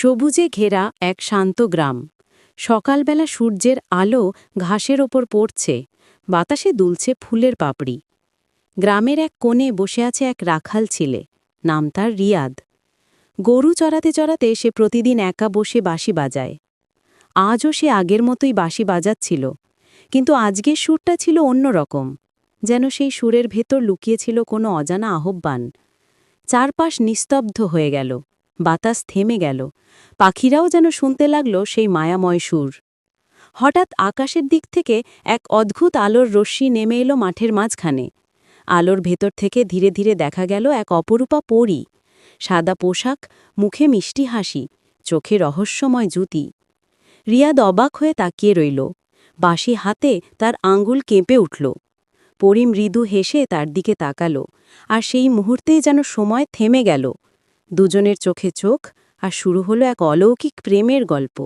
সবুজে ঘেরা এক শান্ত গ্রাম। সকালবেলা সূর্যের আলো ঘাসের ওপর পড়ছে, বাতাসে দুলছে ফুলের পাপড়ি। গ্রামের এক কোণে বসে আছে এক রাখাল ছেলে, নাম তার রিয়াদ। গরু চড়াতে চড়াতে সে প্রতিদিন একা বসে বাঁশি বাজায়। আজও সে আগের মতোই বাঁশি বাজাচ্ছিল, কিন্তু আজকের সুরটা ছিল অন্যরকম, যেন সেই সুরের ভেতর লুকিয়েছিল কোনো অজানা আহ্বান। চারপাশ নিস্তব্ধ হয়ে গেল, বাতাস থেমে গেল, পাখিরাও যেন শুনতে লাগল সেই মায়াময় সুর। হঠাৎ আকাশের দিক থেকে এক অদ্ভুত আলোর রশ্মি নেমে এলো মাঠের মাঝখানে। আলোর ভেতর থেকে ধীরে ধীরে দেখা গেল এক অপরূপা পরী। সাদা পোশাক, মুখে মিষ্টি হাসি, চোখে রহস্যময় জ্যোতি। রিয়াদ অবাক হয়ে তাকিয়ে রইল। বাঁশি হাতে তার আঙ্গুল কেঁপে উঠল। পরী মৃদু হেসে তার দিকে তাকাল, আর সেই মুহূর্তেই যেন সময় থেমে গেল। দুজনের চোখে চোখ, আর শুরু হলো এক অলৌকিক প্রেমের গল্প।